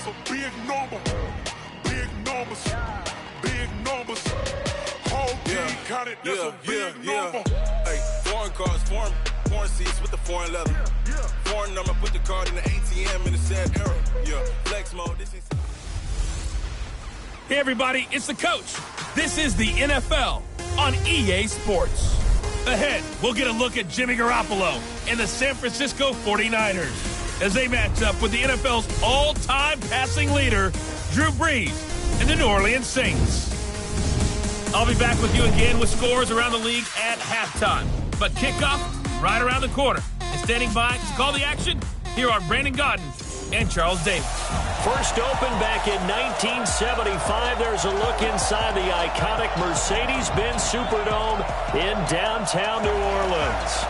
That's a big number. Big numbers. Big numbers. Whole team counted. That's a big number. Hey, foreign cars, foreign seats with the foreign leather. Foreign number, put the card in the ATM in the sad era. Yeah, flex mode. This is. Hey everybody, it's the coach. This is the NFL on EA Sports. Ahead, we'll get a look at Jimmy Garoppolo and the San Francisco 49ers as they match up with the NFL's all-time passing leader, Drew Brees, and the New Orleans Saints. I'll be back with you again with scores around the league at halftime. But kickoff right around the corner. And standing by to call the action, here are Brandon Gaudin and Charles Davis. First opened back in 1975. There's a look inside the iconic Mercedes-Benz Superdome in downtown New Orleans.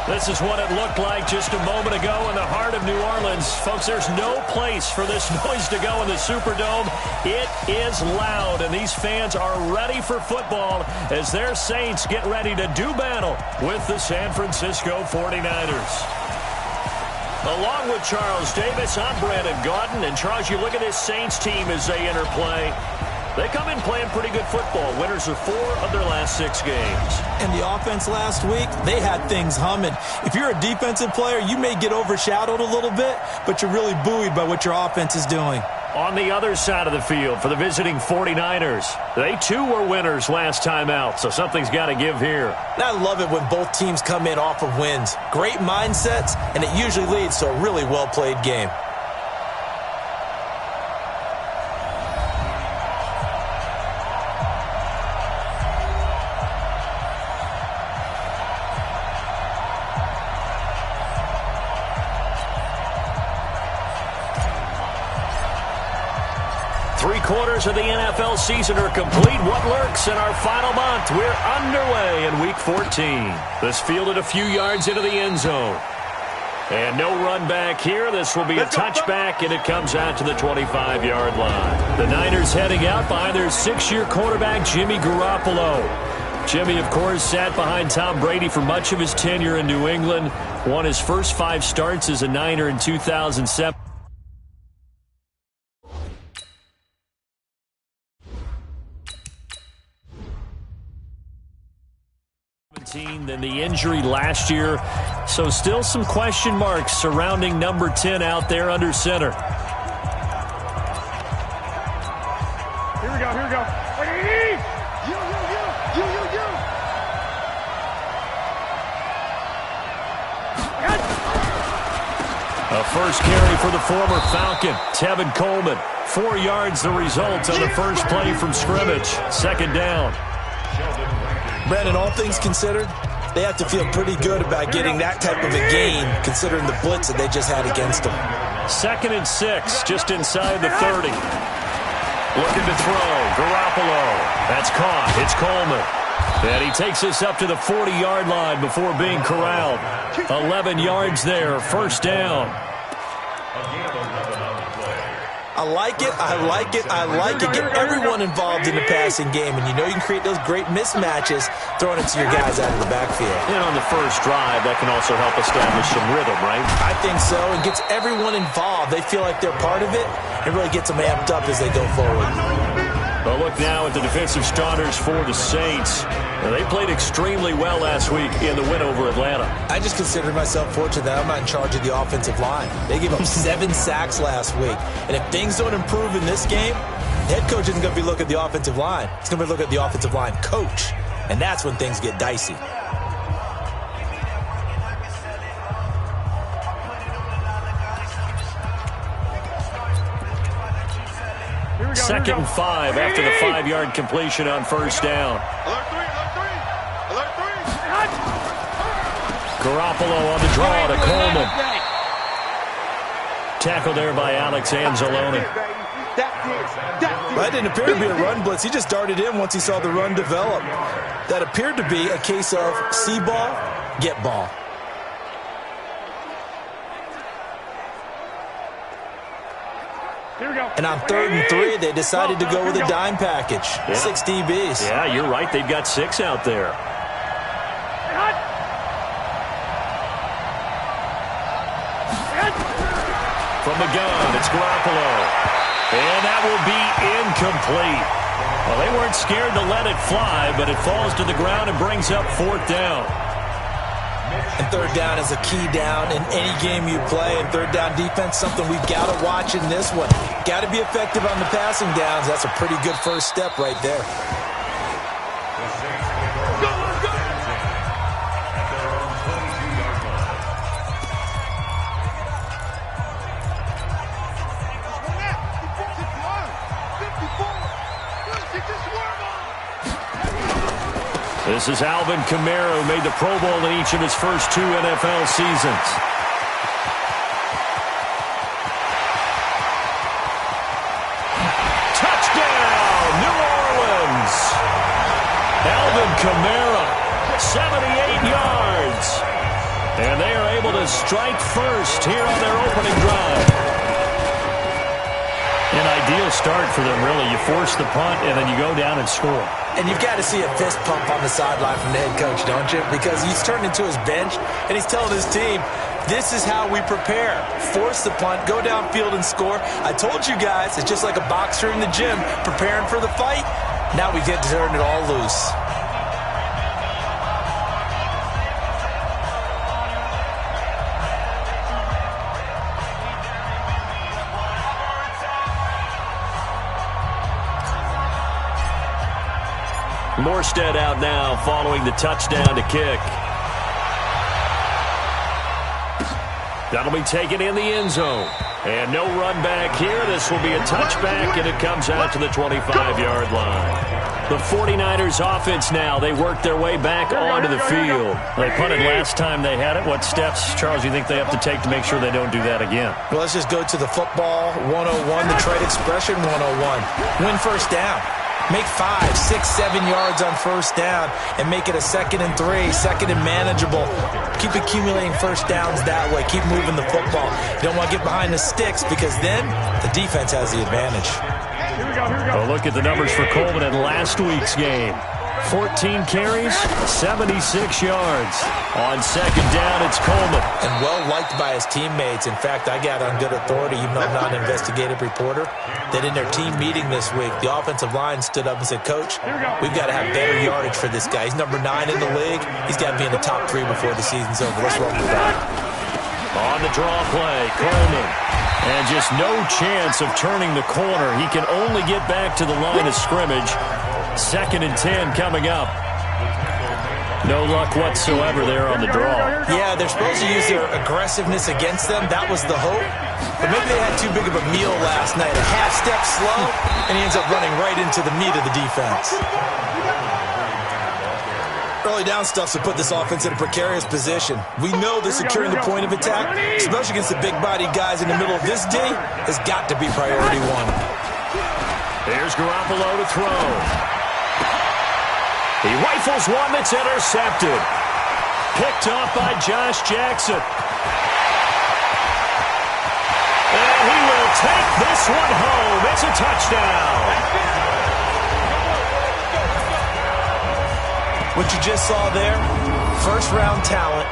This is what it looked like just a moment ago in the heart of New Orleans. Folks, there's no place for this noise to go in the Superdome. It is loud, and these fans are ready for football as their Saints get ready to do battle with the San Francisco 49ers. Along with Charles Davis, I'm Brandon Gaudin. And Charles, you look at this Saints team as they enter play. They come in playing pretty good football. Winners of 4 of their last 6 games. And the offense last week, they had things humming. If you're a defensive player, you may get overshadowed a little bit, but you're really buoyed by what your offense is doing. On the other side of the field for the visiting 49ers, they too were winners last time out, so something's got to give here. And I love it when both teams come in off of wins. Great mindsets, and it usually leads to a really well-played game. Three-quarters of the NFL season are complete. What lurks in our final month? We're underway in Week 14. This fielded a few yards into the end zone. And no run back here. This will be a touchback, and it comes out to the 25-yard line. The Niners heading out behind their 6-year quarterback, Jimmy Garoppolo. Jimmy, of course, sat behind Tom Brady for much of his tenure in New England. Won his first 5 starts as a Niner in 2007. Than the injury last year, so still some question marks surrounding number 10 out there under center. Here we go, here we go. A first carry for the former Falcon, Tevin Coleman. 4 yards the result on the first play from scrimmage. Second down. Brandon, all things considered, they have to feel pretty good about getting that type of a gain, considering the blitz that they just had against them. 2nd and 6, just inside the 30. Looking to throw, Garoppolo. That's caught. It's Coleman. And he takes us up to the 40-yard line before being corralled. 11 yards there, first down. I like it, I like it, I like it. Get everyone involved in the passing game, and you know you can create those great mismatches throwing it to your guys out of the backfield. And on the first drive, that can also help establish some rhythm, right? I think so. It gets everyone involved. They feel like they're part of it. It really gets them amped up as they go forward. Well, look now at the defensive starters for the Saints. Now, they played extremely well last week in the win over Atlanta. I just consider myself fortunate that I'm not in charge of the offensive line. They gave up 7 sacks last week. And if things don't improve in this game, the head coach isn't going to be looking at the offensive line. He's going to be looking at the offensive line coach. And that's when things get dicey. Second and 5 after the 5-yard completion on first down. Alert 3, alert 3, alert 3. Garoppolo on the draw to Coleman. Tackle there by Alex Anzalone. That didn't appear to be a run blitz. He just darted in once he saw the run develop. That appeared to be a case of see ball, get ball. And on 3rd and 3, they decided to go with a dime package. Yeah. 6 DBs. Yeah, you're right. They've got 6 out there. From from the gun. It's Garoppolo. And that will be incomplete. Well, they weren't scared to let it fly, but it falls to the ground and brings up 4th down. And 3rd down is a key down in any game you play. And 3rd down defense, something we've got to watch in this one. Got to be effective on the passing downs. That's a pretty good first step right there. This is Alvin Kamara, who made the Pro Bowl in each of his first 2 NFL seasons. Touchdown, New Orleans! Alvin Kamara, 78 yards. And they are able to strike first here on their opening drive. An ideal start for them, really. You force the punt, and then you go down and score. And you've got to see a fist pump on the sideline from the head coach, don't you? Because he's turned into his bench, and he's telling his team, this is how we prepare. Force the punt, go downfield and score. I told you guys, it's just like a boxer in the gym preparing for the fight. Now we get to turn it all loose. Morstead out now following the touchdown to kick. That'll be taken in the end zone. And no run back here. This will be a touchback, and it comes out to the 25-yard line. The 49ers offense now. They work their way back onto the field. They punted last time they had it. What steps, Charles, you think they have to take to make sure they don't do that again? Well, let's just go to the football 101, the trade expression 101. Win first down. Make 5, 6, 7 yards on first down and make it a 2nd and 3, 2nd and manageable. Keep accumulating first downs that way. Keep moving the football. You don't want to get behind the sticks because then the defense has the advantage. Here we go, here we go. Well, look at the numbers for Coleman in last week's game. 14 carries, 76 yards. On 2nd down, it's Coleman. And well-liked by his teammates. In fact, I got on good authority, even though I'm not an investigative reporter, that in their team meeting this week, the offensive line stood up and said, Coach, we've got to have better yardage for this guy. He's number 9 in the league. He's got to be in the top 3 before the season's over. Let's roll with that. On the draw play, Coleman. And just no chance of turning the corner. He can only get back to the line of scrimmage. 2nd and 10 coming up. No luck whatsoever there on the draw. Yeah, they're supposed to use their aggressiveness against them. That was the hope. But maybe they had too big of a meal last night. A half step slow, and he ends up running right into the meat of the defense. Early down stuff to put this offense in a precarious position. We know that securing the point of attack, especially against the big-bodied guys in the middle of this D, has got to be priority 1. Here's Garoppolo to throw. He rifles one that's intercepted. Picked off by Josh Jackson. And he will take this one home. It's a touchdown. What you just saw there, first-round talent,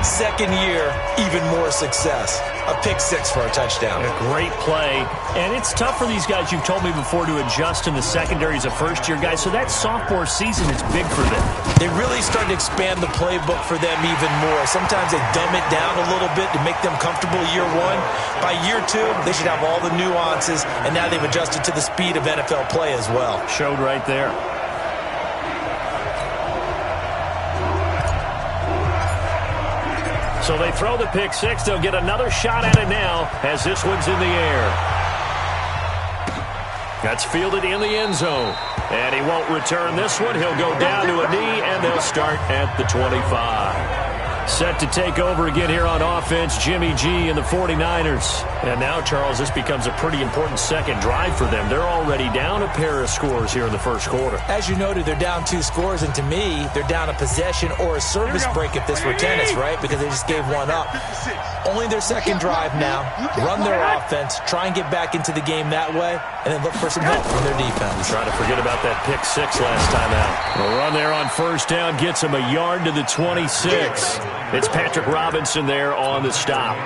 2nd year, even more success. A pick 6 for a touchdown. A great play. And it's tough for these guys, you've told me before, to adjust in the secondary as a first-year guy. So that sophomore season is big for them. They really started to expand the playbook for them even more. Sometimes they dumb it down a little bit to make them comfortable year 1. By year 2, they should have all the nuances, and now they've adjusted to the speed of NFL play as well. Showed right there. So they throw the pick 6. They'll get another shot at it now as this one's in the air. That's fielded in the end zone. And he won't return this one. He'll go down to a knee, and they'll start at the 25. Set to take over again here on offense, Jimmy G and the 49ers. And now, Charles, this becomes a pretty important second drive for them. They're already down a pair of scores here in the first quarter. As you noted, they're down 2 scores, and to me, they're down a possession or a service break if this were tennis, right? Because they just gave one up. Only their second drive now. Run their offense, try and get back into the game that way, and then look for some help from their defense. Try to forget about that pick 6 last time out. The run there on first down gets him a yard to the 26. It's Patrick Robinson there on the stop.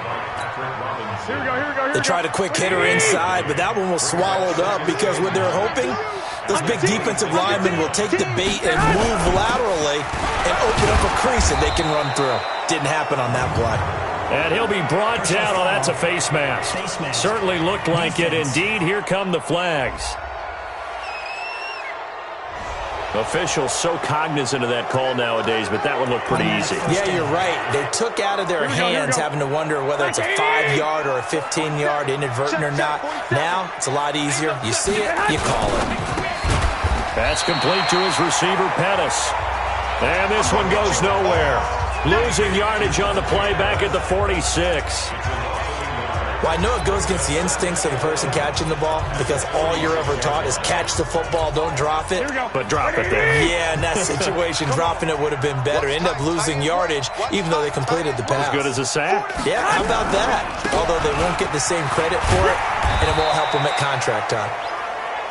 They tried a quick hitter inside, but that one was swallowed up because when they're hoping, those big defensive linemen will take the bait and move laterally and open up a crease that they can run through. Didn't happen on that play. And he'll be brought down. Oh, that's a face mask. Certainly looked like it. Indeed, here come the flags. Officials so cognizant of that call nowadays, but that one looked pretty easy. Yeah, you're right. They took out of their hands having to wonder whether it's a 5-yard or a 15-yard, inadvertent or not. Now, it's a lot easier. You see it, you call it. That's complete to his receiver, Pettis. And this one goes nowhere. Losing yardage on the play back at the 46. Well, I know it goes against the instincts of the person catching the ball because all you're ever taught is catch the football, don't drop it. But drop it there. Yeah, in that situation, dropping it would have been better. End up losing yardage even though they completed the pass. As good as a sack. Yeah, how about that? Although they won't get the same credit for it, and it won't help them at contract time.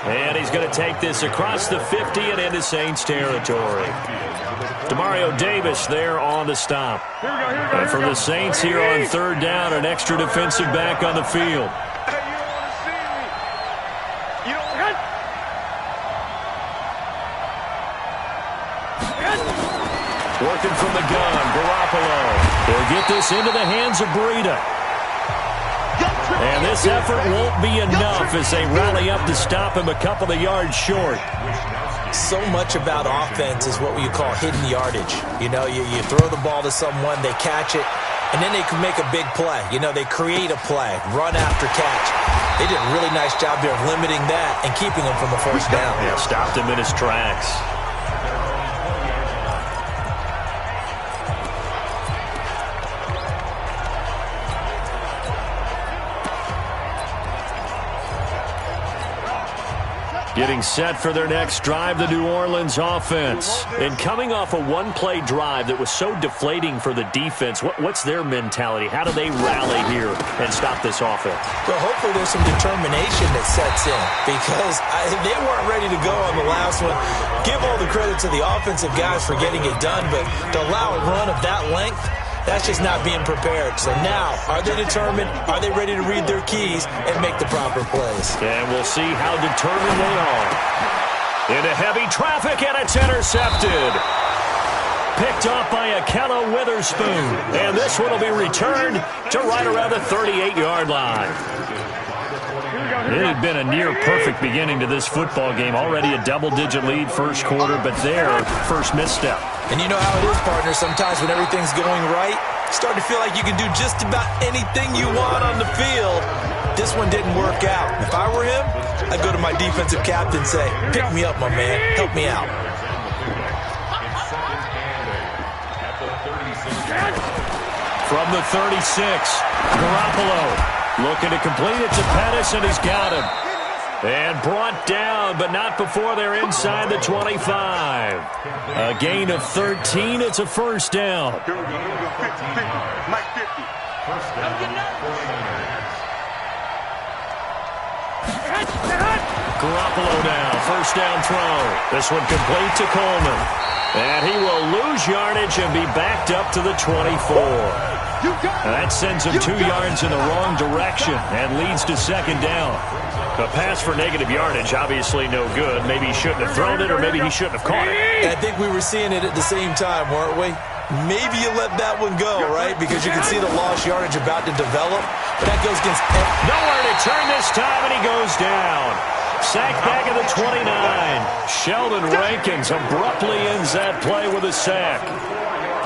And he's going to take this across the 50 and into Saints territory. Demario Davis there on the stop. And for the Saints here on third down, an extra defensive back on the field. Working from the gun, Garoppolo. He'll get this into the hands of Breida. And this effort won't be enough as they rally up to stop him a couple of yards short. So much about offense is what you call hidden yardage. You know, you throw the ball to someone, they catch it, and then they can make a big play. You know, they create a play, run after catch. They did a really nice job there of limiting that and keeping him from the first down. Yeah, stopped him in his tracks. Getting set for their next drive, the New Orleans offense. And coming off a one-play drive that was so deflating for the defense, what's their mentality? How do they rally here and stop this offense? Well, hopefully there's some determination that sets in because they weren't ready to go on the last one. Give all the credit to the offensive guys for getting it done, but to allow a run of that length, that's just not being prepared. So now, are they determined? Are they ready to read their keys and make the proper plays? And we'll see how determined they are. Into heavy traffic, and it's intercepted. Picked off by Akello Witherspoon. And this one will be returned to right around the 38-yard line. It had been a near-perfect beginning to this football game. Already a double-digit lead first quarter, but their first misstep. And you know how it is, partner. Sometimes when everything's going right, you start to feel like you can do just about anything you want on the field. This one didn't work out. If I were him, I'd go to my defensive captain and say, pick me up, my man. Help me out. From the 36, Garoppolo looking to complete it to Pettis, and he's got him. And brought down, but not before they're inside the 25. A gain of 13. It's a first down. Garoppolo now, first down throw. This one complete to Coleman. And he will lose yardage and be backed up to the 24. That sends him 2 yards in the wrong direction and leads to second down. A pass for negative yardage, obviously no good. Maybe he shouldn't have thrown it, or maybe he shouldn't have caught it. I think we were seeing it at the same time, weren't we? Maybe you let that one go, right? Because you can see the lost yardage about to develop. But that goes against... Nowhere to turn this time, and he goes down. Sacked back at the 29. Sheldon Rankins abruptly ends that play with a sack.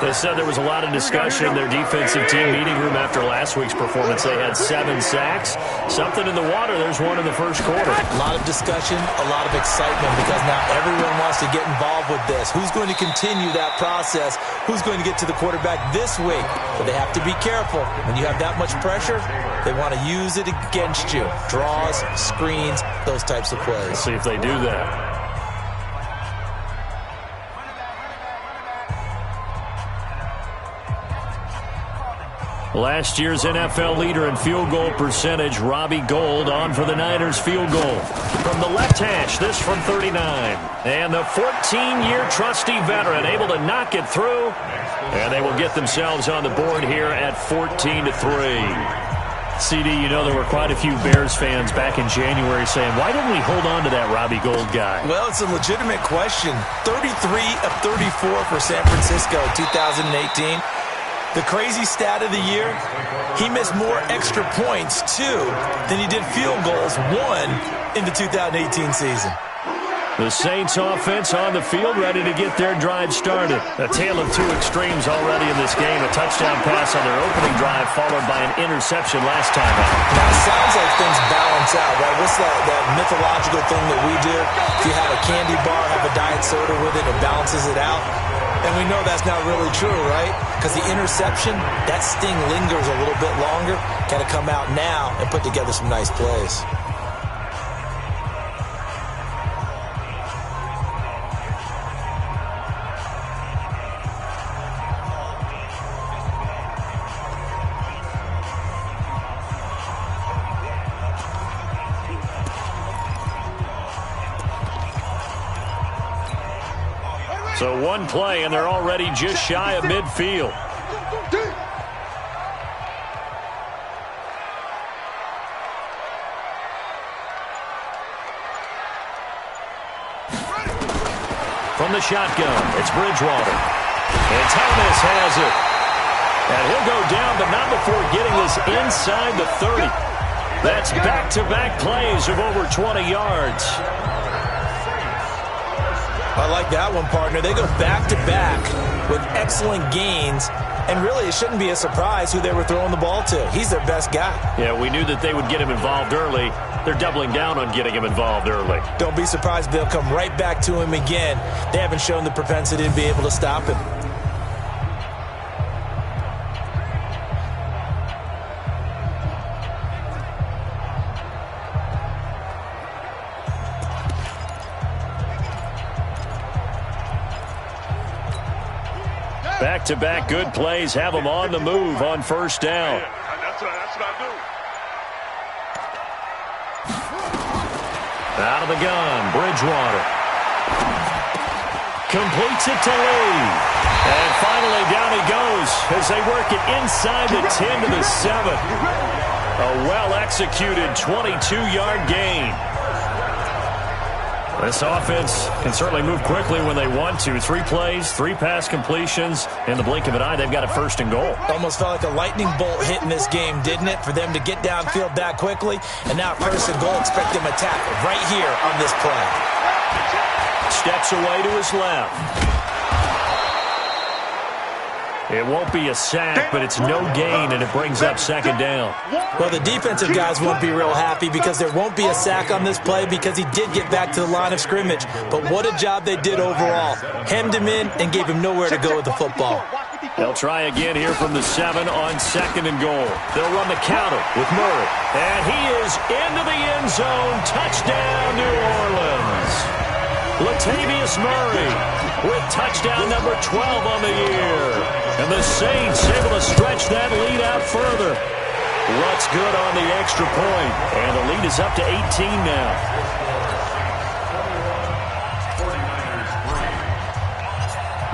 They said there was a lot of discussion in their defensive team meeting room after last week's performance. They had 7 sacks. Something in the water. There's one in the first quarter. A lot of discussion, a lot of excitement because now everyone wants to get involved with this. Who's going to continue that process? Who's going to get to the quarterback this week? But they have to be careful. When you have that much pressure, they want to use it against you. Draws, screens, those types of plays. Let's see if they do that. Last year's NFL leader in field goal percentage, Robbie Gould, on for the Niners field goal. From the left hash, this from 39. And the 14-year trusty veteran able to knock it through. And they will get themselves on the board here at 14-3. CD, you know there were quite a few Bears fans back in January saying, why didn't we hold on to that Robbie Gould guy? Well, it's a legitimate question. 33 of 34 for San Francisco 2018. The crazy stat of the year, he missed more extra points, 2, than he did field goals, 1, in the 2018 season. The Saints offense on the field, ready to get their drive started. A tale of two extremes already in this game. A touchdown pass on their opening drive, followed by an interception last time out. Now, it sounds like things balance out, right? What's that mythological thing that we do? If you have a candy bar, have a diet soda with it, it balances it out. And we know that's not really true, right? Because the interception, that sting lingers a little bit longer. Got to come out now and put together some nice plays. So one play, and they're already just shy of midfield. From the shotgun, it's Bridgewater. And Thomas has it. And he'll go down, but not before getting this inside the 30. That's back-to-back plays of over 20 yards. I like that one, partner. They go back-to-back with excellent gains, and really it shouldn't be a surprise who they were throwing the ball to. He's their best guy. Yeah, we knew that they would get him involved early. They're doubling down on getting him involved early. Don't be surprised they'll come right back to him again. They haven't shown the propensity to be able to stop him. Back-to-back good plays have them on the move on first down. That's what I do. Out of the gun, Bridgewater. Completes it to Lee. And finally down he goes as they work it inside the 10 to the 7. A well-executed 22-yard gain. This offense can certainly move quickly when they want to. 3 plays, 3 pass completions. In the blink of an eye, they've got a first and goal. Almost felt like a lightning bolt hit in this game, didn't it? For them to get downfield that quickly. And now first and goal, expect them to tackle right here on this play. Steps away to his left. It won't be a sack, but it's no gain, and it brings up second down. Well, the defensive guys won't be real happy because there won't be a sack on this play because he did get back to the line of scrimmage. But what a job they did overall. Hemmed him in and gave him nowhere to go with the football. They'll try again here from the 7 on second and goal. They'll run the counter with Murray. And he is into the end zone. Touchdown, New Orleans. Latavius Murray with touchdown number 12 on the year. And the Saints able to stretch that lead out further. Rutt's good on the extra point. And the lead is up to 18 now.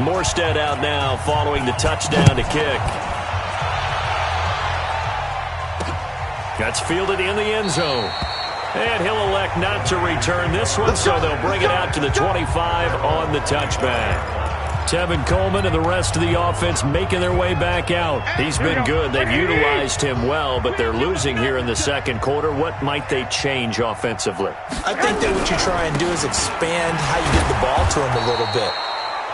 Morstead out now following the touchdown to kick. That's fielded in the end zone. And he'll elect not to return this one, so they'll bring it out to the 25 on the touchback. Tevin Coleman and the rest of the offense making their way back out. He's been good. They've utilized him well, but they're losing here in the second quarter. What might they change offensively? I think that what you try and do is expand how you get the ball to him a little bit.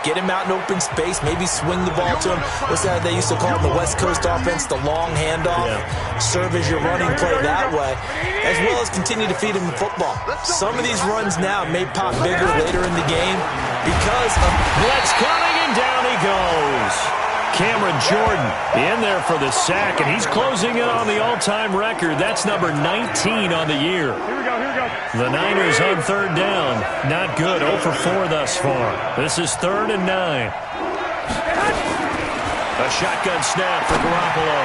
Get him out in open space, maybe swing the ball to him. What's that they used to call in the West Coast offense, the long handoff? Yeah. Serve as your running play that way, as well as continue to feed him the football. Some of these runs now may pop bigger later in the game because of blitz coming, and down he goes. Cameron Jordan in there for the sack, and he's closing in on the all-time record. That's number 19 on the year. Here we go, here we go. The Niners on third down. Not good, 0 for 4 thus far. This is 3rd and 9. A shotgun snap for Garoppolo.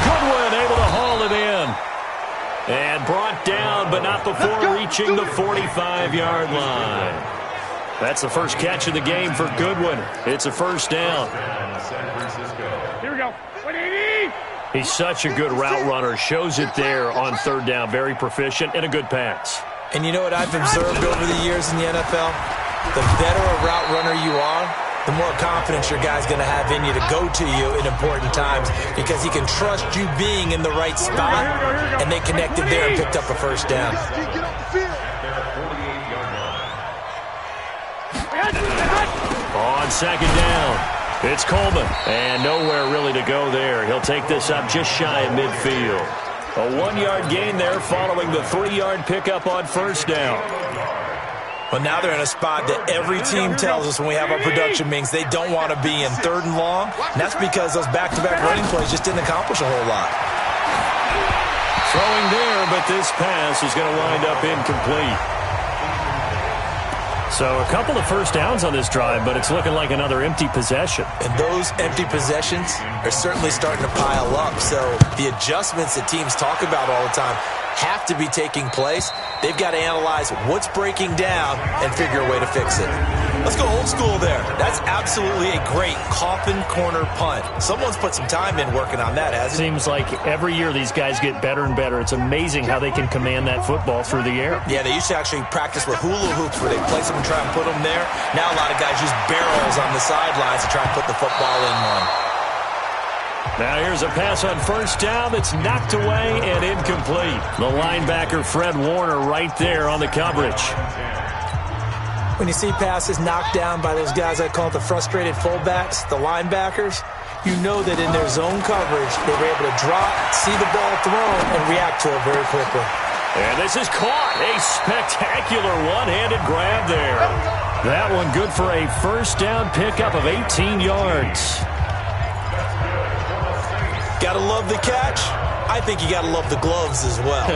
Goodwin able to haul it in. And brought down, but not before reaching the 45-yard line. That's the first catch of the game for Goodwin. It's a first down. Here we go. 180. He's such a good route runner. Shows it there on third down. Very proficient and a good pass. And you know what I've observed over the years in the NFL? The better a route runner you are, the more confidence your guy's going to have in you to go to you in important times because he can trust you being in the right spot, and they connected there and picked up a first down. On second down, it's Coleman, and nowhere really to go there. He'll take this up just shy of midfield. A 1-yard gain there following the 3-yard pickup on first down. But now they're in a spot that every team tells us when we have our production meetings they don't want to be in, third and long. And that's because those back-to-back running plays just didn't accomplish a whole lot. Throwing there, but this pass is going to wind up incomplete. So a couple of first downs on this drive, but it's looking like another empty possession. And those empty possessions are certainly starting to pile up. So the adjustments that teams talk about all the time have to be taking place. They've got to analyze what's breaking down and figure a way to fix it. Let's go old school there. That's absolutely a great coffin corner punt. Someone's put some time in working on that, hasn't it? Seems like every year these guys get better and better. It's amazing how they can command that football through the air. Yeah, they used to actually practice with hula hoops where they place them and try and put them there. Now a lot of guys use barrels on the sidelines to try and put the football in one. Now here's a pass on first down that's knocked away and incomplete. The linebacker Fred Warner right there on the coverage. When you see passes knocked down by those guys I call it the frustrated fullbacks, the linebackers, you know that in their zone coverage they were able to drop, see the ball thrown, and react to it very quickly. And this is caught. A spectacular one-handed grab there. That one good for a first down pickup of 18 yards. Gotta love the catch. I think you gotta love the gloves as well.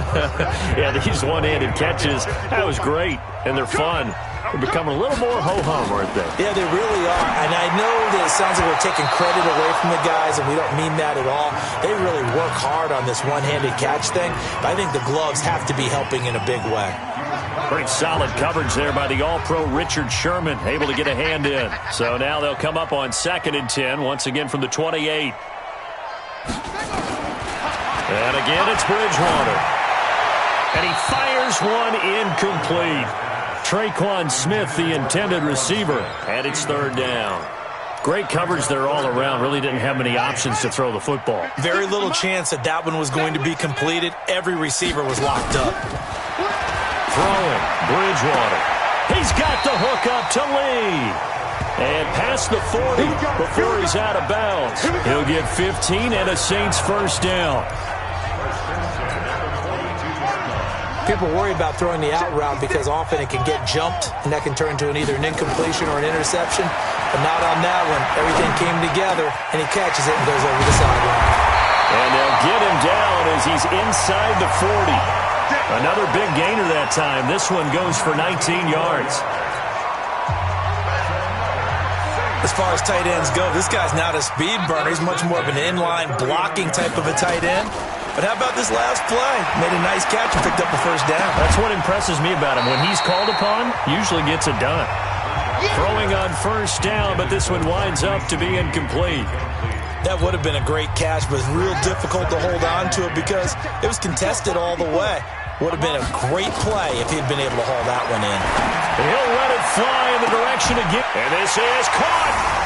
Yeah, these one-handed catches, that was great, and they're fun. They're becoming a little more ho-hum, aren't they? Yeah, they really are. And I know that it sounds like we're taking credit away from the guys, and we don't mean that at all. They really work hard on this one-handed catch thing, but I think the gloves have to be helping in a big way. Great solid coverage there by the All-Pro Richard Sherman, able to get a hand in. So now they'll come up on 2nd and 10, once again from the 28. And again, it's Bridgewater. And he fires one incomplete. Traquan Smith, the intended receiver, and it's third down. Great coverage there all around. Really didn't have many options to throw the football. Very little chance that that one was going to be completed. Every receiver was locked up. Throwing, Bridgewater. He's got the hook up to Lee. And past the 40 before he's out of bounds. He'll get 15 and a Saints first down. People worry about throwing the out route because often it can get jumped, and that can turn into either an incompletion or an interception. But not on that one. Everything came together, and he catches it and goes over the sideline. And they'll get him down as he's inside the 40. Another big gainer that time. This one goes for 19 yards. As far as tight ends go, this guy's not a speed burner. He's much more of an inline blocking type of a tight end. But how about this last play? Made a nice catch and picked up the first down. That's what impresses me about him. When he's called upon, usually gets it done. Throwing on first down, but this one winds up to be incomplete. That would have been a great catch, but it's real difficult to hold on to it because it was contested all the way. Would have been a great play if he'd been able to haul that one in. He'll let it fly in the direction again. And this is caught.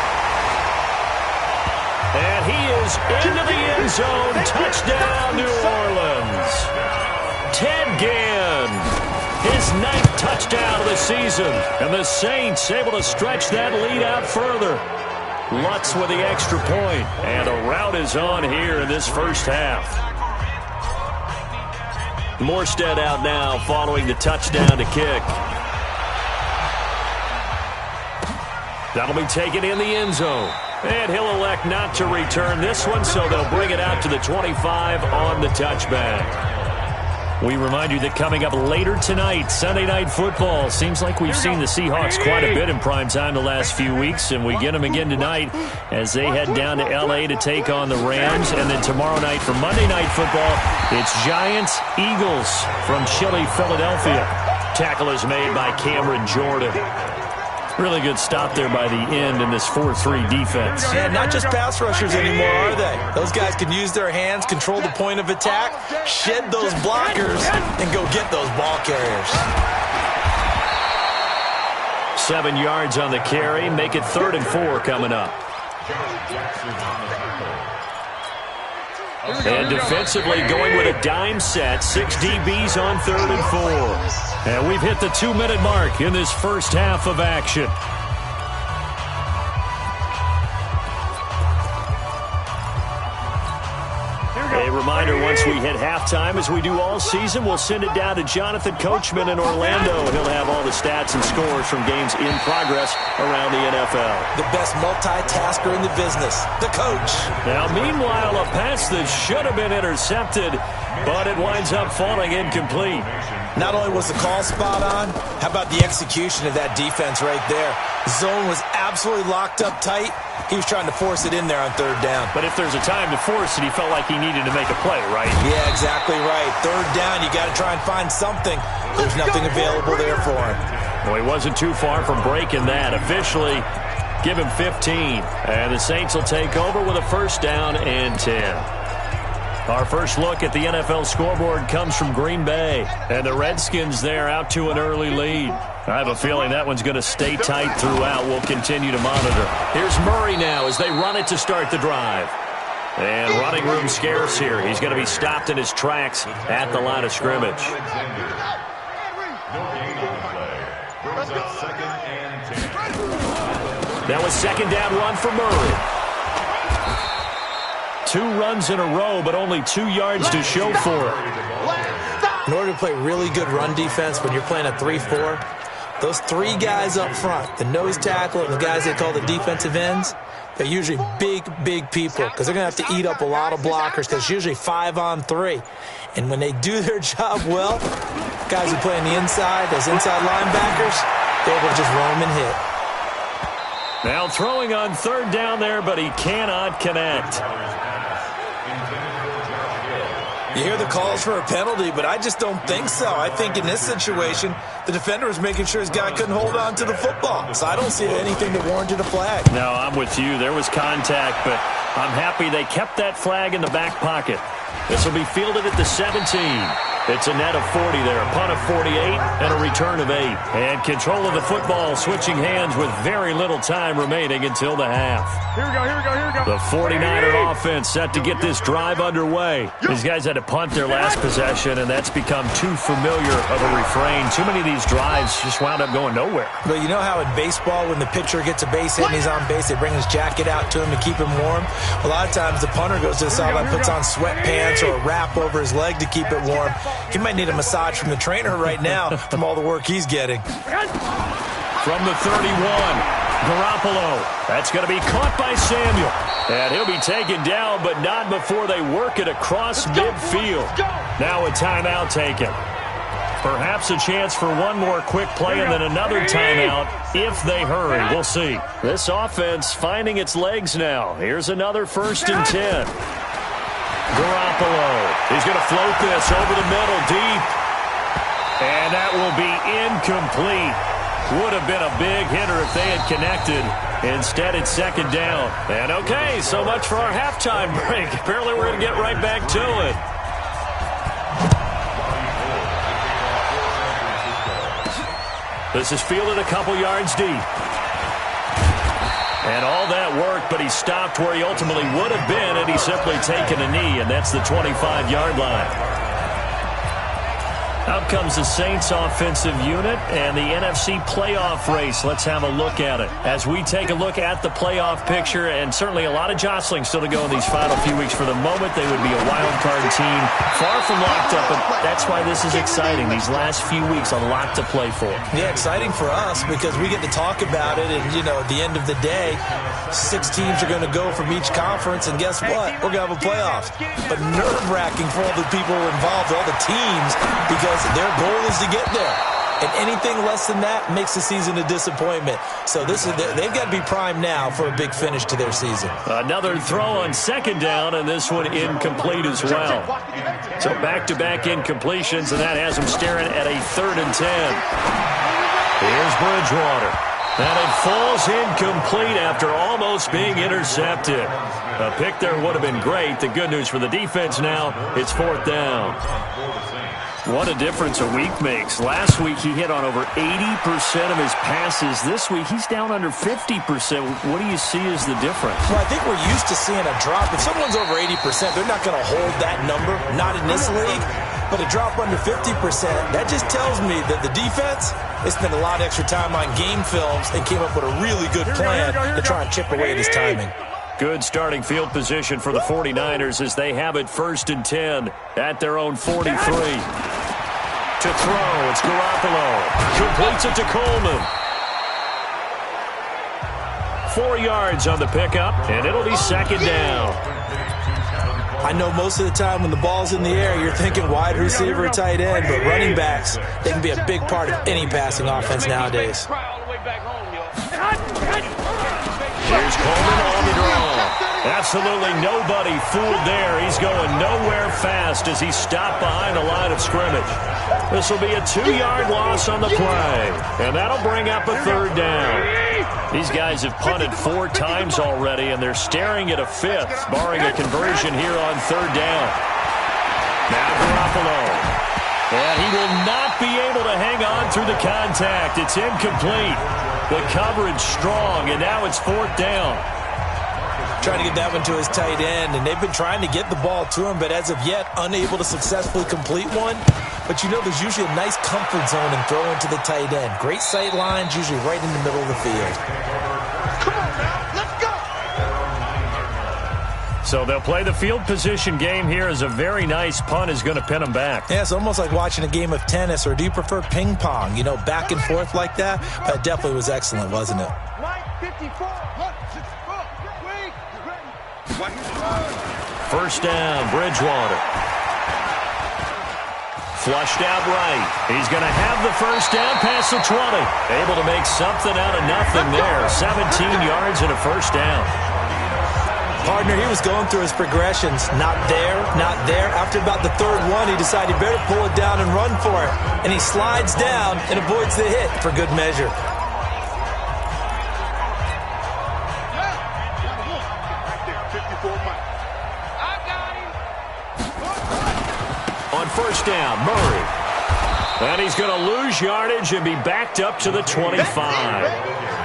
And he is into the end zone. Touchdown, New Orleans. Ted Ginn, his 9th touchdown of the season. And the Saints able to stretch that lead out further. Lutz with the extra point. And a rout is on here in this first half. Morstead out now following the touchdown to kick. That'll be taken in the end zone. And he'll elect not to return this one, so they'll bring it out to the 25 on the touchback. We remind you that coming up later tonight, Sunday Night Football. Seems like we've seen the Seahawks quite a bit in prime time the last few weeks, and we get them again tonight as they head down to L.A. to take on the Rams. And then tomorrow night for Monday Night Football, it's Giants-Eagles from chilly Philadelphia. Tackle is made by Cameron Jordan. Really good stop there by the end in this 4-3 defense. Yeah, not just pass rushers anymore, are they? Those guys can use their hands, control the point of attack, shed those blockers, and go get those ball carriers. 7 yards on the carry. Make it 3rd and 4 coming up. And defensively going with a dime set. 6 DBs on 3rd and 4. And we've hit the 2-minute mark in this first half of action. A reminder, once we hit halftime, as we do all season, we'll send it down to Jonathan Coachman in Orlando. He'll have all the stats and scores from games in progress around the NFL. The best multitasker in the business, the coach. Now, meanwhile, a pass that should have been intercepted, but it winds up falling incomplete. Not only was the call spot on, how about the execution of that defense right there? Zone was absolutely locked up tight. He was trying to force it in there on 3rd down. But if there's a time to force it, he felt like he needed to make a play, right? Yeah, exactly right. 3rd down, you got to try and find something. There's nothing available there for him. Well, he wasn't too far from breaking that. Officially, give him 15. And the Saints will take over with a 1st down and 10. Our first look at the NFL scoreboard comes from Green Bay. And the Redskins there out to an early lead. I have a feeling that one's going to stay tight throughout. We'll continue to monitor. Here's Murray now as they run it to start the drive. And running room scarce here. He's going to be stopped in his tracks at the line of scrimmage. That was 2nd down run for Murray. 2 runs in a row, but only 2 yards to show for it. In order to play really good run defense when you're playing a 3-4, those 3 guys up front, the nose tackle and the guys they call the defensive ends, they're usually big, big people because they're going to have to eat up a lot of blockers because it's usually 5 on 3. And when they do their job well, guys who play on the inside, those inside linebackers, they're able to just roam and hit. Now throwing on 3rd down there, but he cannot connect. You hear the calls for a penalty, but I just don't think so. I think in this situation, the defender was making sure his guy couldn't hold on to the football. So I don't see anything that warranted a flag. No, I'm with you. There was contact, but I'm happy they kept that flag in the back pocket. This will be fielded at the 17. It's a net of 40 there, a punt of 48, and a return of 8. And control of the football switching hands with very little time remaining until the half. Here we go, here we go, here we go. The 49er offense set to get this drive underway. These guys had to punt their last possession, and that's become too familiar of a refrain. Too many of these drives just wound up going nowhere. But you know how in baseball, when the pitcher gets a base hit and he's on base, they bring his jacket out to him to keep him warm? A lot of times the punter goes to the sideline, puts on sweatpants or a wrap over his leg to keep it warm. He might need a massage from the trainer right now from all the work he's getting. From the 31, Garoppolo. That's going to be caught by Samuel. And he'll be taken down, but not before they work it across midfield. Now a timeout taken. Perhaps a chance for one more quick play and then another timeout if they hurry. We'll see. This offense finding its legs now. Here's another 1st and 10. Garoppolo. He's going to float this over the middle deep. And that will be incomplete. Would have been a big hitter if they had connected. Instead, it's 2nd down. And okay, so much for our halftime break. Apparently, we're going to get right back to it. This is fielded a couple yards deep. And all that work, but he stopped where he ultimately would have been had he simply taken a knee, and that's the 25-yard line. Out comes the Saints offensive unit and the NFC playoff race. Let's have a look at it. As we take a look at the playoff picture, and certainly a lot of jostling still to go in these final few weeks. For the moment, they would be a wild card team, far from locked up, but that's why this is exciting. These last few weeks, a lot to play for. Yeah, exciting for us because we get to talk about it, and, you know, at the end of the day, 6 teams are going to go from each conference, and guess what? We're going to have a playoff. But nerve-wracking for all the people involved, all the teams, because their goal is to get there. And anything less than that makes the season a disappointment. So they've got to be primed now for a big finish to their season. Another throw on 2nd down, and this one incomplete as well. So back-to-back incompletions, and that has them staring at a 3rd and 10. Here's Bridgewater. And it falls incomplete after almost being intercepted. A pick there would have been great. The good news for the defense now, it's 4th down. What a difference a week makes. Last week he hit on over 80% of his passes. This week he's down under 50%. What do you see as the difference? Well, I think we're used to seeing a drop. If someone's over 80%, they're not going to hold that number. Not in this league. But a drop under 50%, that just tells me that the defense, they spent a lot of extra time on game films and came up with a really good plan to try and chip away at his timing. Good starting field position for the 49ers as they have it 1st and 10 at their own 43. To throw, it's Garoppolo. Completes it to Coleman. 4 yards on the pickup, and it'll be 2nd down. I know most of the time when the ball's in the air, you're thinking wide receiver, tight end, but running backs, they can be a big part of any passing offense nowadays. Here's Coleman on the draw. Absolutely nobody fooled there. He's going nowhere fast as he stopped behind the line of scrimmage. This will be a 2-yard loss on the play, and that'll bring up a 3rd down. These guys have punted 4 times already, and they're staring at a 5th, barring a conversion here on 3rd down. Now Garoppolo. And he will not be able to hang on through the contact. It's incomplete. The coverage strong, and now it's 4th down. Trying to get that one to his tight end, and they've been trying to get the ball to him, but as of yet, unable to successfully complete one. But you know, there's usually a nice comfort zone in throwing to the tight end. Great sight lines, usually right in the middle of the field. Come on now, let's go! So they'll play the field position game here as a very nice punt is going to pin them back. Yeah, it's almost like watching a game of tennis, or do you prefer ping pong? You know, back and forth like that? That definitely was excellent, wasn't it? Right, 54, 1st down, Bridgewater. Flushed out right. He's going to have the 1st down past the 20. Able to make something out of nothing there. 17 yards and a 1st down. Partner, he was going through his progressions. Not there, not there. After about the 3rd one, he decided he better pull it down and run for it. And he slides down and avoids the hit for good measure. On 1st down, Murray. And he's going to lose yardage and be backed up to the 25.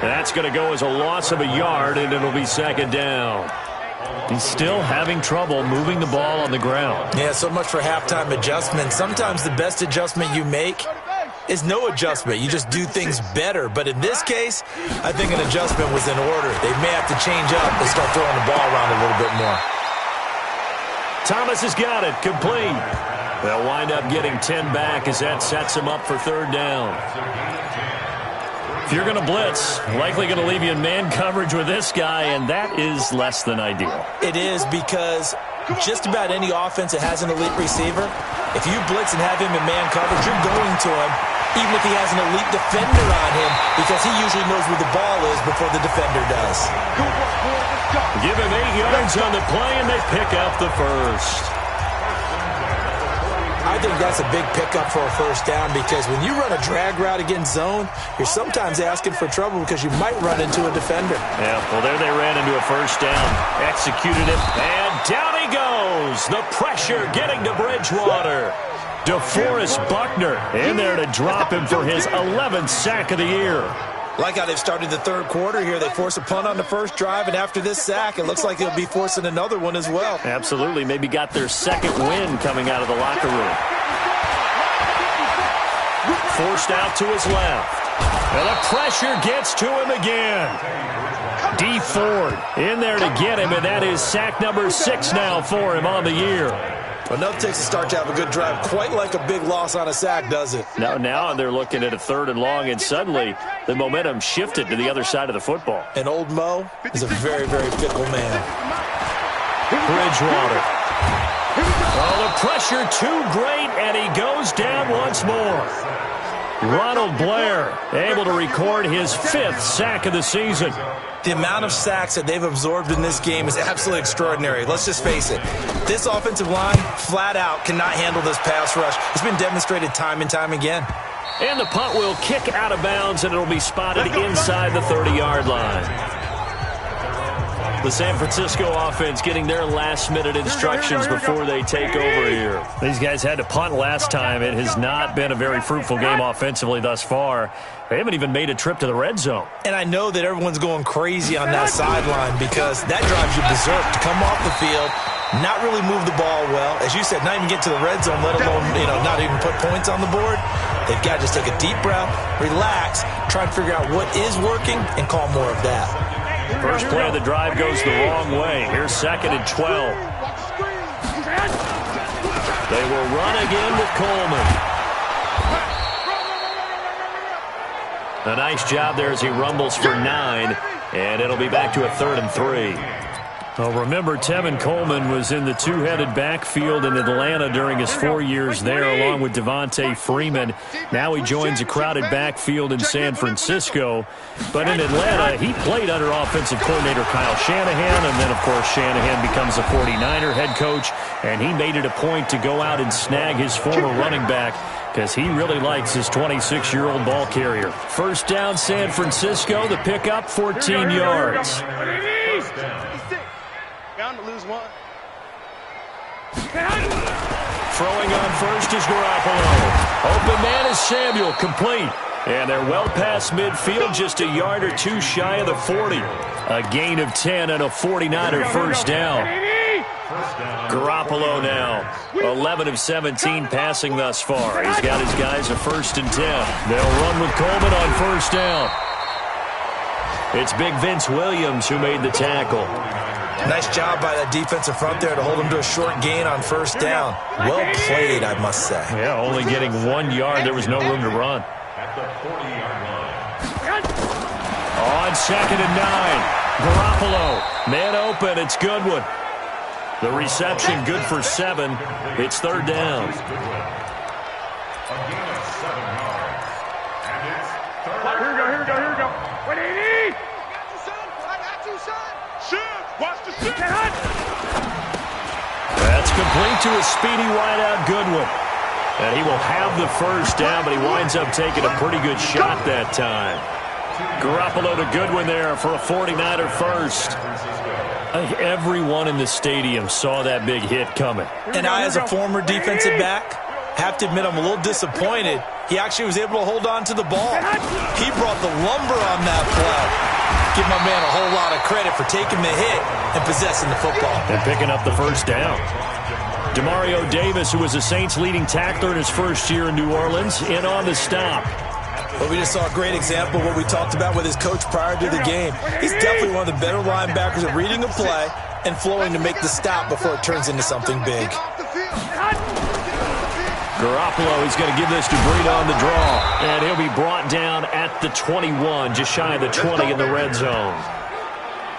That's going to go as a loss of a yard, and it'll be 2nd down. He's still having trouble moving the ball on the ground. Yeah, so much for halftime adjustment. Sometimes the best adjustment you make is no adjustment. You just do things better. But in this case, I think an adjustment was in order. They may have to change up and start throwing the ball around a little bit more. Thomas has got it. Complete. They'll wind up getting 10 back as that sets him up for 3rd down. If you're going to blitz, likely going to leave you in man coverage with this guy, and that is less than ideal. It is, because just about any offense that has an elite receiver, if you blitz and have him in man coverage, you're going to him, even if he has an elite defender on him, because he usually knows where the ball is before the defender does. Give him 8 yards on the play, and they pick up the 1st. I think that's a big pickup for a 1st down, because when you run a drag route against zone, you're sometimes asking for trouble because you might run into a defender. Yeah, well, there they ran into a 1st down, executed it, and down he goes. The pressure getting to Bridgewater. DeForest Buckner in there to drop him for his 11th sack of the year. Like how they've started the 3rd quarter here. They force a punt on the 1st drive, and after this sack, it looks like they'll be forcing another one as well. Absolutely. Maybe got their 2nd win coming out of the locker room. Forced out to his left. And the pressure gets to him again. D. Ford in there to get him, and that is sack number 6 now for him on the year. Well, enough takes a start to have a good drive. Quite like a big loss on a sack, does it? Now they're looking at a 3rd and long, and suddenly the momentum shifted to the other side of the football. And old Mo is a very, very fickle man. Bridgewater. Oh, the pressure too great, and he goes down once more. Ronald Blair able to record his 5th sack of the season. The amount of sacks that they've absorbed in this game is absolutely extraordinary. Let's just face it. This offensive line, flat out, cannot handle this pass rush. It's been demonstrated time and time again. And the punt will kick out of bounds, and it'll be spotted inside the 30-yard line. The San Francisco offense getting their last-minute instructions before they take over here. These guys had to punt last time. It has not been a very fruitful game offensively thus far. They haven't even made a trip to the red zone. And I know that everyone's going crazy on that sideline because that drives you berserk to come off the field, not really move the ball well. As you said, not even get to the red zone, let alone, not even put points on the board. They've got to just take a deep breath, relax, try and figure out what is working, and call more of that. First play of the drive goes the wrong way. Here's 2nd and 12. They will run again with Coleman. A nice job there as he rumbles for 9, and it'll be back to a 3rd and 3. Well, remember, Tevin Coleman was in the two-headed backfield in Atlanta during his 4 years there, along with Devontae Freeman. Now he joins a crowded backfield in San Francisco. But in Atlanta, he played under offensive coordinator Kyle Shanahan, and then, of course, Shanahan becomes a 49er head coach, and he made it a point to go out and snag his former running back because he really likes his 26-year-old ball carrier. First down, San Francisco. The pickup, 14 yards. Bound to lose one. Throwing on first is Garoppolo. Open man is Samuel, complete. And they're well past midfield, just a yard or two shy of the 40. A gain of 10 and a 49er first down. Garoppolo now, 11 of 17 passing thus far. He's got his guys a 1st and 10. They'll run with Coleman on first down. It's big Vince Williams who made the tackle. Nice job by that defensive front there to hold him to a short gain on first down. Well played, I must say. Yeah, only getting 1 yard. There was no room to run. On 2nd and 9. Garoppolo. Man open. It's Goodwin. The reception good for 7. It's 3rd down. Here we go. What do you need? Watch the shit. That's complete to a speedy wideout Goodwin. And he will have the first down, but he winds up taking a pretty good shot that time. Garoppolo to Goodwin there for a 49er first. I think everyone in the stadium saw that big hit coming. And I, as a former defensive back, have to admit I'm a little disappointed. He actually was able to hold on to the ball. He brought the lumber on that play. Give my man a whole lot of credit for taking the hit and possessing the football. And picking up the first down. Demario Davis, who was a Saints leading tackler in his first year in New Orleans, in on the stop. But we just saw a great example of what we talked about with his coach prior to the game. He's definitely one of the better linebackers at reading a play and flowing to make the stop before it turns into something big. Garoppolo, he's going to give this to Breida on the draw. And he'll be brought down at the 21, just shy of the 20 in the red zone.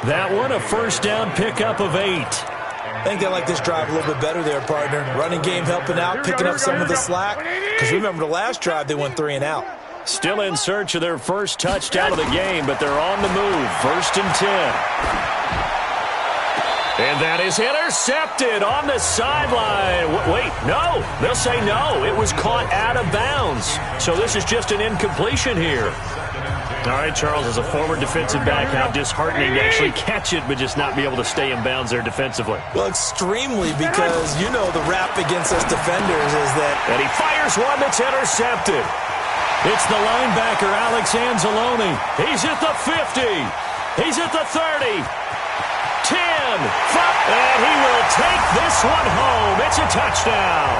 That one, a first down pickup of 8. I think they like this drive a little bit better there, partner. Running game helping out, picking up some of the slack. Because remember, the last drive, they went 3 and out. Still in search of their first touchdown of the game, but they're on the move. 1st and 10. And that is intercepted on the sideline. Wait, no. They'll say no. It was caught out of bounds. So this is just an incompletion here. All right, Charles, as a former defensive back, how disheartening to actually catch it but just not be able to stay in bounds there defensively. Well, extremely, because you know the rap against us defenders is that... And he fires one that's intercepted. It's the linebacker, Alex Anzalone. He's at the 50. He's at the 30. 10, 5, and he will take this one home. It's a touchdown.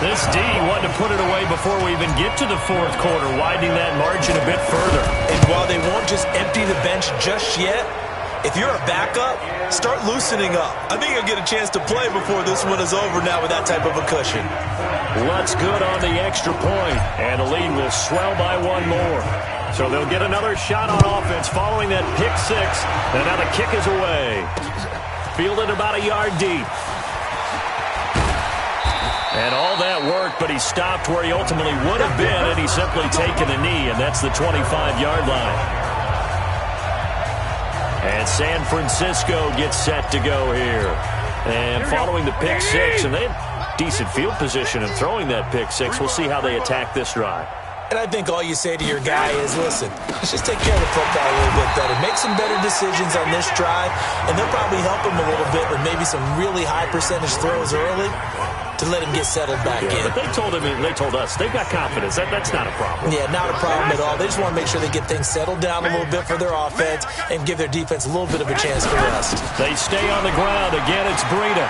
This D wanted to put it away before we even get to the 4th quarter, widening that margin a bit further. And while they won't just empty the bench just yet, if you're a backup, start loosening up. I think you'll get a chance to play before this one is over now with that type of a cushion. Lutz good on the extra point, and the lead will swell by 1 more. So they'll get another shot on offense following that pick 6. And now the kick is away. Fielded about a yard deep. And all that worked, but he stopped where he ultimately would have been, and he's simply taken a knee, and that's the 25-yard line. And San Francisco gets set to go here. And following the pick 6, and they decent field position and throwing that pick six. We'll see how they attack this drive. And I think all you say to your guy is, listen, let's just take care of the football a little bit better. Make some better decisions on this drive, and they'll probably help him a little bit with maybe some really high percentage throws early to let him get settled back in. But they told us they've got confidence. That's not a problem. Yeah, not a problem at all. They just want to make sure they get things settled down a little bit for their offense and give their defense a little bit of a chance to rest. They stay on the ground. Again, it's Breida.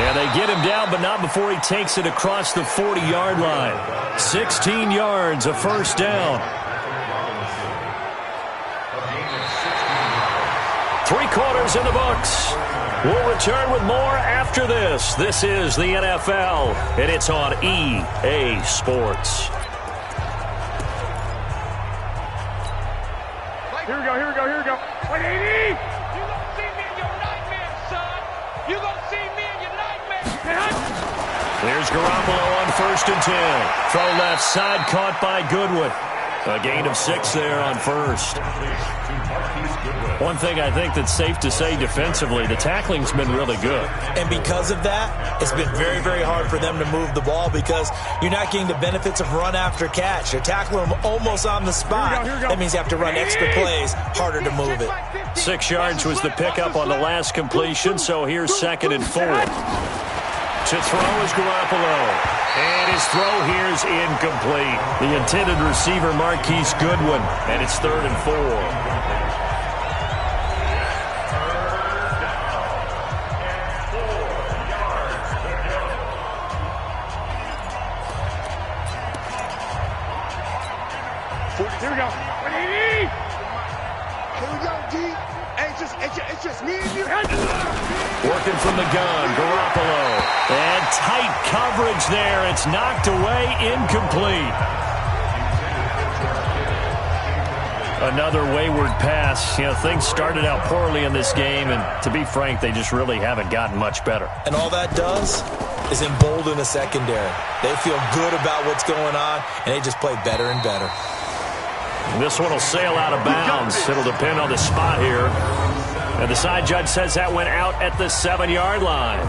And they get him down, but not before he takes it across the 40-yard line. 16 yards, a first down. 3 quarters in the books. We'll return with more after this. This is the NFL, and it's on EA Sports. Here we go, here we go, here we go. 180! You gonna see me in your nightmares, son. You gonna see me in your nightmares. There's Garoppolo on 1st and 10. Throw left side, caught by Goodwin. A gain of 6 there on first. One thing I think that's safe to say defensively, the tackling's been really good. And because of that, it's been very, very hard for them to move the ball because you're not getting the benefits of run after catch. You're tackling them almost on the spot. That means you have to run extra plays, harder to move it. 6 yards was the pickup on the last completion, so here's 2nd and 4. To throw is Garoppolo. And his throw here is incomplete. The intended receiver, Marquise Goodwin. And it's 3rd and 4. Here we go. 180! Here we go, D. It's just me and you. Working from the gun, Garoppolo. And tight coverage there. It's knocked away, incomplete. Another wayward pass. You know, things started out poorly in this game, and to be frank, they just really haven't gotten much better. And all that does is embolden the secondary. They feel good about what's going on, and they just play better and better. This one will sail out of bounds. It'll depend on the spot here. And the side judge says that went out at the 7-yard line.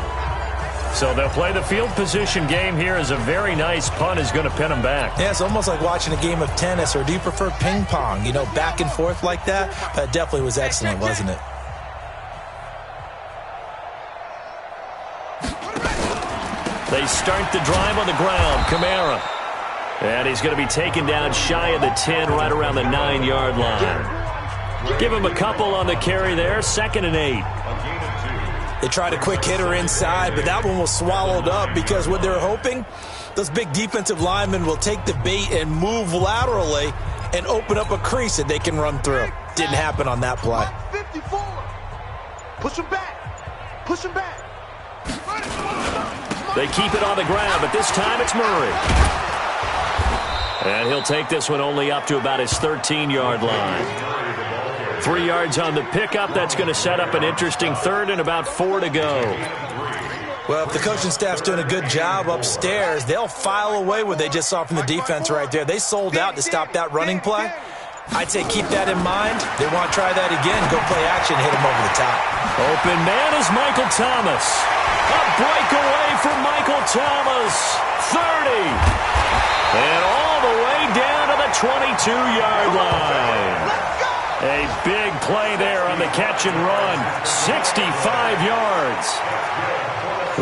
So they'll play the field position game here as a very nice punt is going to pin them back. Yeah, it's almost like watching a game of tennis, or do you prefer ping pong? You know, back and forth like that? That definitely was excellent, wasn't it? They start the drive on the ground. Kamara. And he's going to be taken down shy of the 10, right around the 9-yard line. Give him a couple on the carry there. 2nd and 8. They tried a quick hitter inside, but that one was swallowed up because what they're hoping, those big defensive linemen will take the bait and move laterally and open up a crease that they can run through. Didn't happen on that play. 54. Push him back. Push him back. They keep it on the ground, but this time it's Murray. And he'll take this one only up to about his 13-yard line. 3 yards on the pickup. That's going to set up an interesting 3rd and about 4 to go. Well, if the coaching staff's doing a good job upstairs, they'll file away what they just saw from the defense right there. They sold out to stop that running play. I'd say keep that in mind. They want to try that again. Go play action, hit him over the top. Open man is Michael Thomas. A breakaway from Michael Thomas. 30. And all the way down to the 22-yard line. A big play there on the catch and run. 65 yards.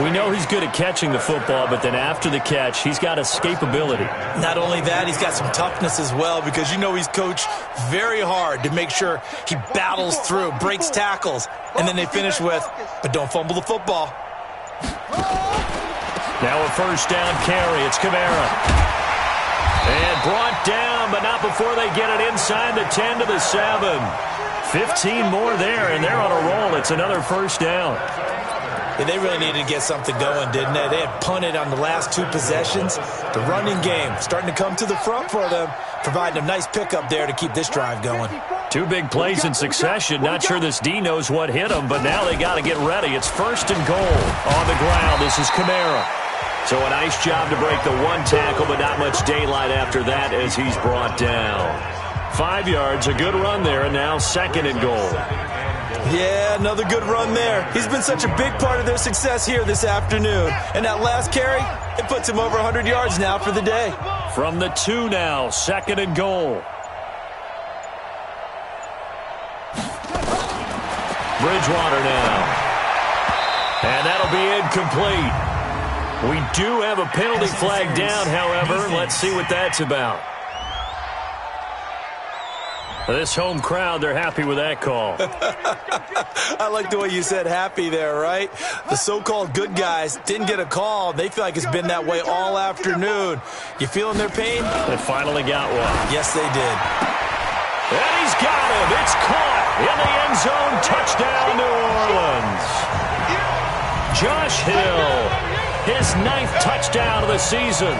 We know he's good at catching the football, but then after the catch, he's got escapability. Not only that, he's got some toughness as well, because you know he's coached very hard to make sure he battles through, breaks tackles, and then they finish with, but don't fumble the football. Now a first down carry. It's Kamara. And brought down, but not before they get it inside the 10 to the 7. 15 more there, and they're on a roll. It's another first down. Yeah, they really needed to get something going, didn't they? They had punted on the last 2 possessions. The running game starting to come to the front for them, providing a nice pickup there to keep this drive going. 2 big plays in succession. Not sure this D knows what hit them, but now they got to get ready. It's 1st and goal on the ground. This is Kamara. So a nice job to break the 1 tackle, but not much daylight after that as he's brought down. 5 yards, a good run there, and now 2nd and goal. Yeah, another good run there. He's been such a big part of their success here this afternoon. And that last carry, it puts him over 100 yards now for the day. From the 2 now, 2nd and goal. Bridgewater now. And that'll be incomplete. We do have a penalty flag down, however. Let's see what that's about. This home crowd, they're happy with that call. I like the way you said happy there, right? The so-called good guys didn't get a call. They feel like it's been that way all afternoon. You feeling their pain? They finally got one. Yes, they did. And he's got him. It's caught in the end zone. Touchdown, New Orleans. Josh Hill, his 9th touchdown of the season,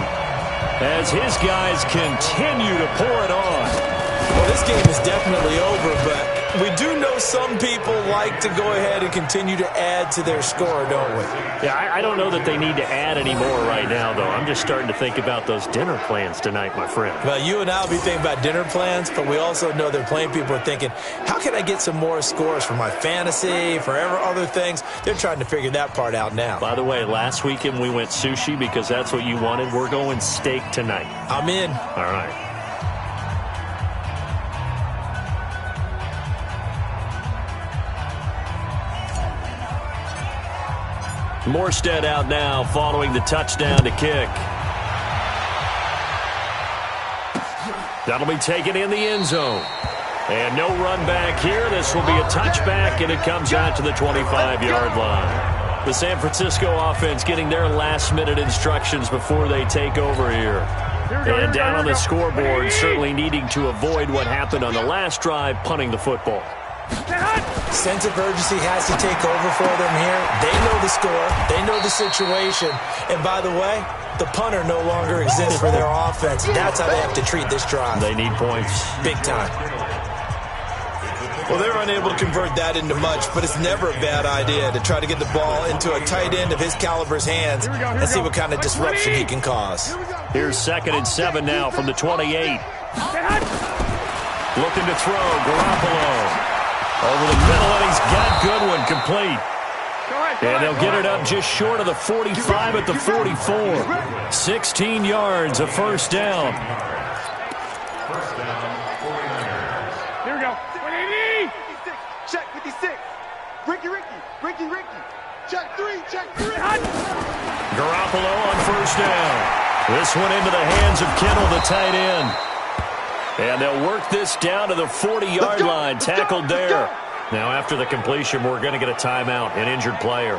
as his guys continue to pour it on. Well, this game is definitely over, but we do know some people like to go ahead and continue to add to their score, don't we? Yeah, I don't know that they need to add any more right now, though. I'm just starting to think about those dinner plans tonight, my friend. Well, you and I will be thinking about dinner plans, but we also know they're playing people are thinking, how can I get some more scores for my fantasy, for other things? They're trying to figure that part out now. By the way, last weekend we went sushi because that's what you wanted. We're going steak tonight. I'm in. All right. Morstead out now following the touchdown to kick. That'll be taken in the end zone. And no run back here. This will be a touchback, and it comes out to the 25-yard line. The San Francisco offense getting their last-minute instructions before they take over here. And down on the scoreboard, certainly needing to avoid what happened on the last drive, punting the football. Sense of urgency has to take over for them here. They know the score. They know the situation. And by the way, the punter no longer exists for their offense. That's how they have to treat this drive. They need points. Big time. Well, they're unable to convert that into much, but it's never a bad idea to try to get the ball into a tight end of his caliber's hands and see what kind of disruption he can cause. Here's 2nd and 7 now from the 28. Looking to throw, Garoppolo. Over the middle, and he's got Goodwin complete. And they'll get it up just short of the 45 at the 44. 16 yards, a first down. Here we go. 180. Check 56. Ricky. Check 3. Garoppolo on first down. This one into the hands of Kittle, the tight end. And they'll work this down to the 40-yard line, tackled there. Now, after the completion, we're going to get a timeout, an injured player.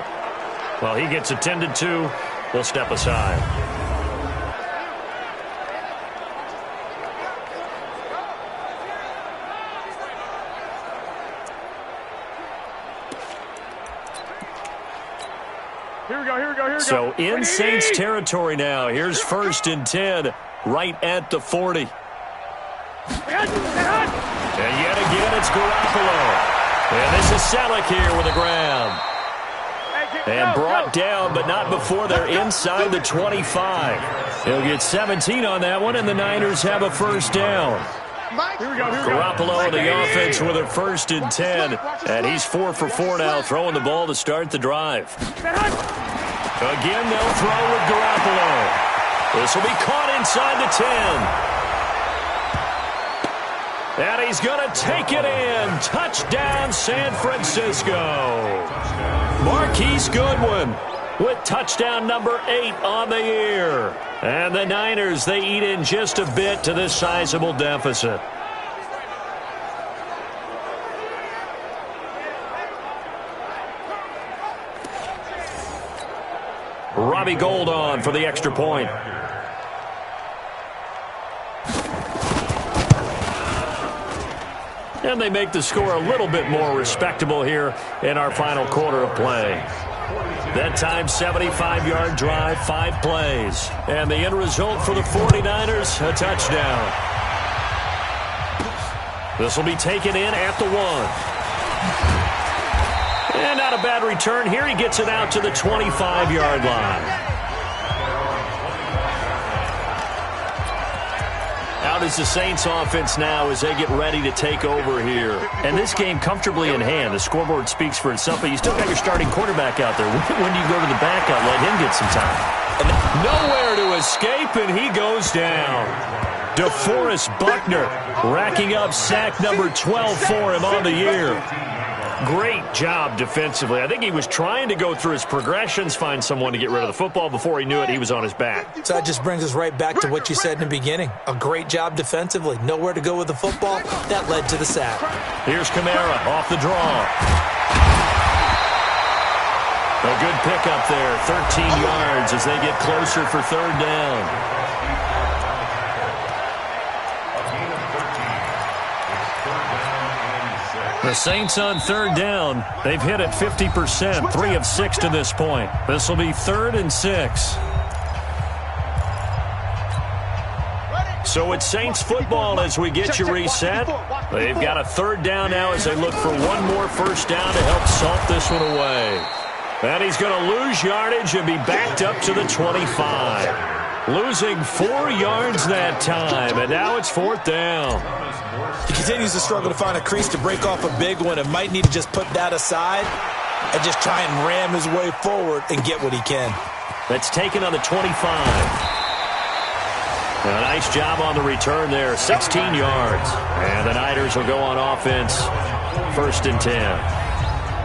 Well, he gets attended to. We'll step aside. Here we go. So in Saints territory now. Here's 1st and 10, right at the 40. And yet again, it's Garoppolo. And this is Selleck here with a grab. And brought down, but not before they're inside the 25. He'll get 17 on that one, and the Niners have a first down. Garoppolo and the offense with a 1st and 10. And he's 4 for 4 now, throwing the ball to start the drive. Again, they'll throw with Garoppolo. This will be caught inside the 10. And he's going to take it in. Touchdown, San Francisco. Marquise Goodwin with touchdown number 8 on the year. And the Niners, they eat in just a bit to this sizable deficit. Robbie Gould on for the extra point. And they make the score a little bit more respectable here in our final quarter of play. That time, 75-yard drive, 5 plays. And the end result for the 49ers, a touchdown. This will be taken in at the 1. And not a bad return here. He gets it out to the 25-yard line. Out is the Saints offense now as they get ready to take over here. And this game comfortably in hand. The scoreboard speaks for itself, but you still got your starting quarterback out there. When do you go to the backup? Let him get some time. Nowhere to escape, and he goes down. DeForest Buckner racking up sack number 12 for him on the year. Great job defensively. I think he was trying to go through his progressions, find someone to get rid of the football. Before he knew it, he was on his back. So that just brings us right back to what you said in the beginning. A great job defensively. Nowhere to go with the football. That led to the sack. Here's Kamara off the draw. A good pickup there. 13 yards as they get closer for third down. The Saints on third down. They've hit it 50%, 3 of 6 to this point. This will be 3rd and 6. So it's Saints football as we get you reset. They've got a third down now as they look for one more first down to help salt this one away. And he's going to lose yardage and be backed up to the 25. Losing 4 yards that time, and now it's 4th down. He continues to struggle to find a crease to break off a big one and might need to just put that aside and just try and ram his way forward and get what he can. That's taken on the 25. And a nice job on the return there, 16 yards. And the Niners will go on offense, 1st and 10.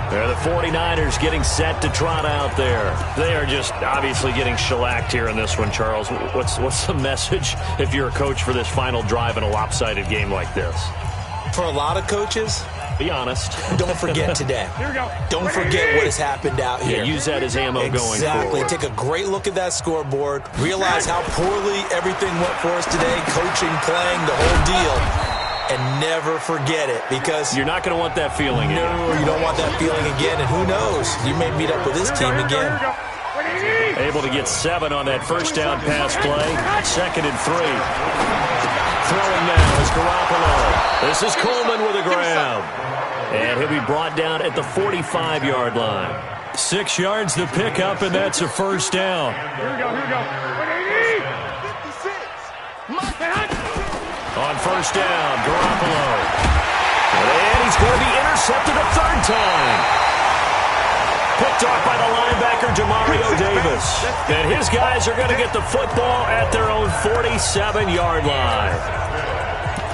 They're the 49ers getting set to trot out there. They are just obviously getting shellacked here in this one, Charles. What's the message if you're a coach for this final drive in a lopsided game like this? For a lot of coaches, be honest. Don't forget today. Here we go. Don't forget what has happened out here. Yeah, use that as ammo going forward. Exactly. Take a great look at that scoreboard. Realize how poorly everything went for us today. Coaching, playing, the whole deal. And never forget it, because you're not going to want that feeling again. No, you don't want that feeling again. And who knows? You may meet up with this team again. Able to get 7 on that first down pass play. 2nd and 3. Throwing now is Garoppolo. This is Coleman with a grab. And he'll be brought down at the 45-yard line. 6 yards to pick up, and that's a first down. Here we go, here we go. 180. On first down, Garoppolo. And he's going to be intercepted a 3rd time. Picked off by the linebacker, Demario Davis. And his guys are going to get the football at their own 47-yard line.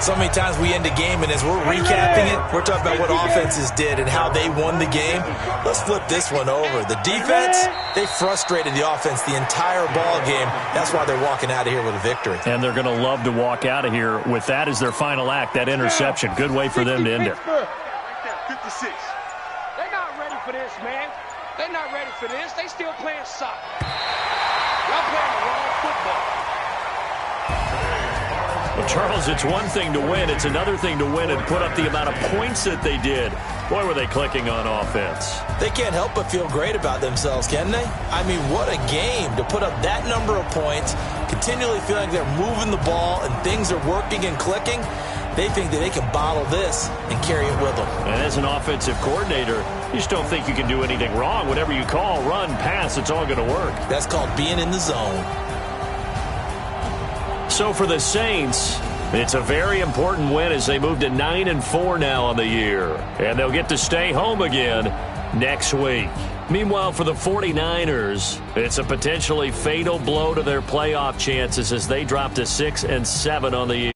So many times we end a game, and as we're recapping it, we're talking about what offenses did and how they won the game. Let's flip this one over. The defense, they frustrated the offense the entire ball game. That's why they're walking out of here with a victory. And they're going to love to walk out of here with that as their final act, that interception. Good way for them to end it. 56. They're not ready for this, man. They're not ready for this. They still playing soccer. Y'all playing the wrong football. Well, Charles, it's one thing to win. It's another thing to win and put up the amount of points that they did. Boy, were they clicking on offense. They can't help but feel great about themselves, can they? I mean, what a game to put up that number of points, continually feeling they're moving the ball and things are working and clicking. They think that they can bottle this and carry it with them. And as an offensive coordinator, you just don't think you can do anything wrong. Whatever you call, run, pass, it's all going to work. That's called being in the zone. So for the Saints, it's a very important win as they move to 9-4 now on the year. And they'll get to stay home again next week. Meanwhile, for the 49ers, it's a potentially fatal blow to their playoff chances as they drop to 6-7 on the year.